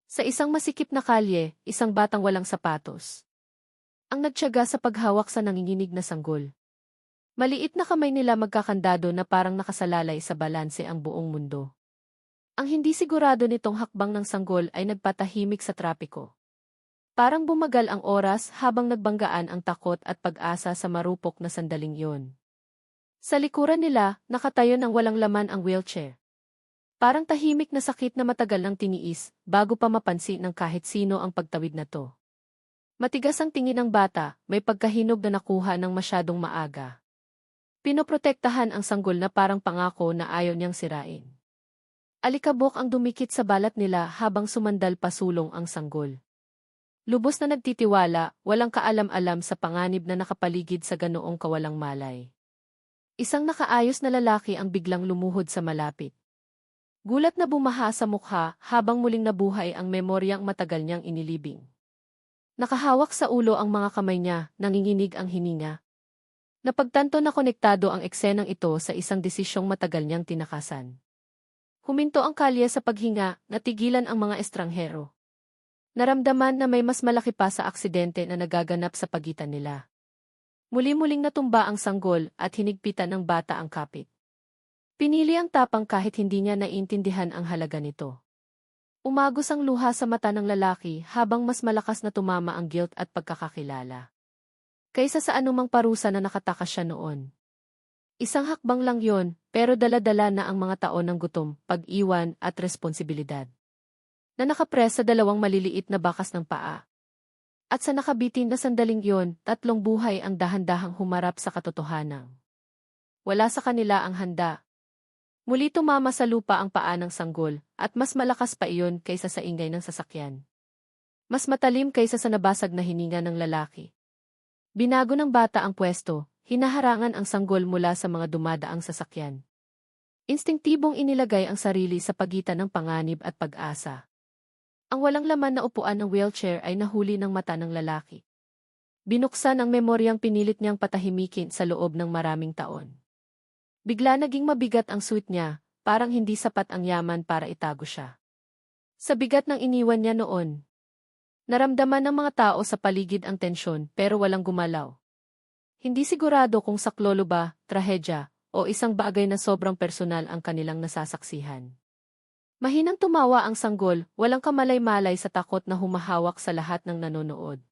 Sa isang masikip na kalye, isang batang walang sapatos ang nagtiyaga sa paghawak sa nanginginig na sanggol. Maliit na kamay nila magkakandado na parang nakasalalay sa balanse ang buong mundo. Ang hindi sigurado nitong hakbang ng sanggol ay nagpatahimik sa trapiko. Parang bumagal ang oras habang nagbanggaan ang takot at pag-asa sa marupok na sandaling iyon. Sa likuran nila, nakatayo ng walang laman ang wheelchair. Parang tahimik na sakit na matagal nang tiniis bago pa mapansin ng kahit sino ang pagtawid na to. Matigas ang tingin ng bata, may pagkahinog na nakuha ng masyadong maaga. Pinoprotektahan ang sanggol na parang pangako na ayaw niyang sirain. Alikabok ang dumikit sa balat nila habang sumandal pasulong ang sanggol. Lubos na nagtitiwala, walang kaalam-alam sa panganib na nakapaligid sa ganoong kawalang malay. Isang nakaayos na lalaki ang biglang lumuhod sa malapit. Gulat na bumaha sa mukha habang muling nabuhay ang memoryang matagal niyang inilibing. Nakahawak sa ulo ang mga kamay niya, nanginginig ang hininga. Napagtanto na konektado ang eksenang ito sa isang desisyong matagal niyang tinakasan. Huminto ang kalye sa paghinga, natigilan ang mga estranghero. Naramdaman na may mas malaki pa sa aksidente na nagaganap sa pagitan nila. Muli-muling natumba ang sanggol at hinigpitan ng bata ang kapit. Pinili ang tapang kahit hindi niya naiintindihan ang halaga nito. Umagos ang luha sa mata ng lalaki habang mas malakas na tumama ang guilt at pagkakakilala. Kaysa sa anumang parusa na nakatakas siya noon. Isang hakbang lang yon, pero dala-dala na ang mga taon ng gutom, pag-iwan at responsibilidad. Na nakapres sa dalawang maliliit na bakas ng paa. At sa nakabitin na sandaling yon, tatlong buhay ang dahan-dahang humarap sa katotohanan. Wala sa kanila ang handa. Muli tumama sa lupa ang paa ng sanggol, at mas malakas pa iyon kaysa sa ingay ng sasakyan. Mas matalim kaysa sa nabasag na hininga ng lalaki. Binago ng bata ang pwesto, hinaharangan ang sanggol mula sa mga dumadaang sasakyan. Instinktibong inilagay ang sarili sa pagitan ng panganib at pag-asa. Ang walang laman na upuan ng wheelchair ay nahuli ng mata ng lalaki. Binuksan ang memoryang pinilit niyang patahimikin sa loob ng maraming taon. Bigla naging mabigat ang suit niya, parang hindi sapat ang yaman para itago siya. Sa bigat ng iniwan niya noon, naramdaman ng mga tao sa paligid ang tensyon pero walang gumalaw. Hindi sigurado kung saklolo ba, trahedya, o isang bagay na sobrang personal ang kanilang nasasaksihan. Mahinang tumawa ang sanggol, walang kamalay-malay sa takot na humahawak sa lahat ng nanonood.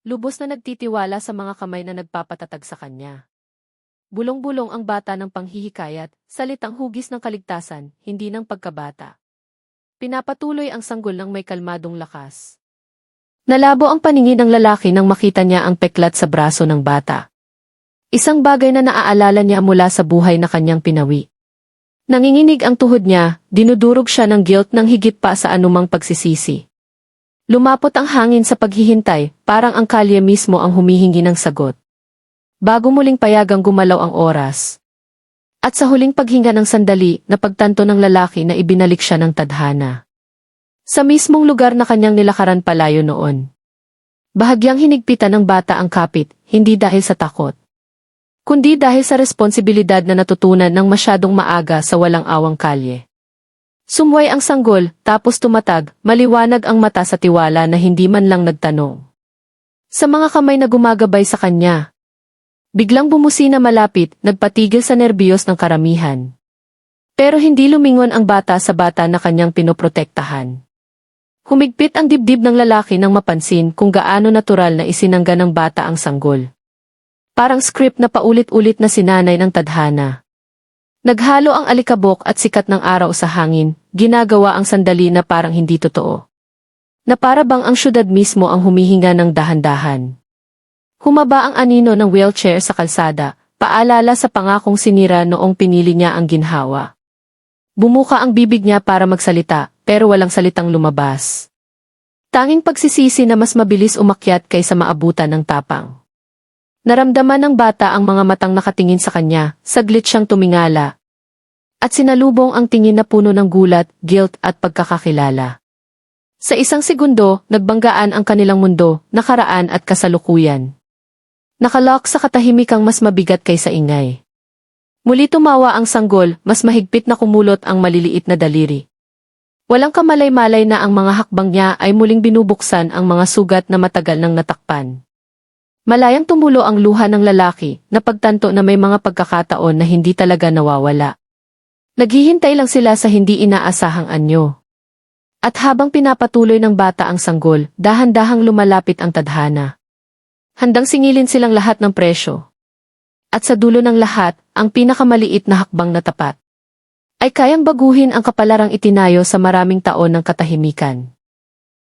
Lubos na nagtitiwala sa mga kamay na nagpapatatag sa kanya. Bulong-bulong ang bata ng panghihikayat, salitang hugis ng kaligtasan, hindi ng pagkabata. Pinapatuloy ang sanggol ng may kalmadong lakas. Nalabo ang paningin ng lalaki nang makita niya ang peklat sa braso ng bata. Isang bagay na naaalala niya mula sa buhay na kanyang pinawi. Nanginginig ang tuhod niya, dinudurog siya ng guilt ng higit pa sa anumang pagsisisi. Lumapot ang hangin sa paghihintay, parang ang kalye mismo ang humihingi ng sagot. Bago muling payagang gumalaw ang oras. At sa huling paghinga ng sandali, napagtanto ng lalaki na ibinalik siya ng tadhana. Sa mismong lugar na kanyang nilakaran palayo noon. Bahagyang hinigpitan ng bata ang kapit, hindi dahil sa takot. Kundi dahil sa responsibilidad na natutunan ng masyadong maaga sa walang awang kalye. Sumway ang sanggol, tapos tumatag, maliwanag ang mata sa tiwala na hindi man lang nagtanong. Sa mga kamay na gumagabay sa kanya. Biglang bumusi na malapit, nagpatigil sa nerbiyos ng karamihan. Pero hindi lumingon ang bata sa bata na kanyang pinoprotektahan. Humigpit ang dibdib ng lalaki nang mapansin kung gaano natural na isinangga ng bata ang sanggol. Parang script na paulit-ulit na sinanay ng tadhana. Naghalo ang alikabok at sikat ng araw sa hangin, ginagawa ang sandali na parang hindi totoo. Na para bang ang syudad mismo ang humihinga ng dahan-dahan. Humaba ang anino ng wheelchair sa kalsada, paalala sa pangakong sinira noong pinili niya ang ginhawa. Bumuka ang bibig niya para magsalita, pero walang salitang lumabas. Tanging pagsisisi na mas mabilis umakyat kaysa maabutan ng tapang. Naramdaman ng bata ang mga matang nakatingin sa kanya, saglit siyang tumingala. At sinalubong ang tingin na puno ng gulat, guilt at pagkakakilala. Sa isang segundo, nagbanggaan ang kanilang mundo, nakaraan at kasalukuyan. Nakalock sa katahimikang mas mabigat kaysa ingay. Muli tumawa ang sanggol, mas mahigpit na kumulot ang maliliit na daliri. Walang kamalay-malay na ang mga hakbang niya ay muling binubuksan ang mga sugat na matagal nang natakpan. Malayang tumulo ang luha ng lalaki na pagtanto na may mga pagkakataon na hindi talaga nawawala. Naghihintay lang sila sa hindi inaasahang anyo. At habang pinapatuloy ng bata ang sanggol, dahan-dahang lumalapit ang tadhana. Handang singilin silang lahat ng presyo. At sa dulo ng lahat, ang pinakamaliit na hakbang na tapat ay kayang baguhin ang kapalarang itinayo sa maraming taon ng katahimikan.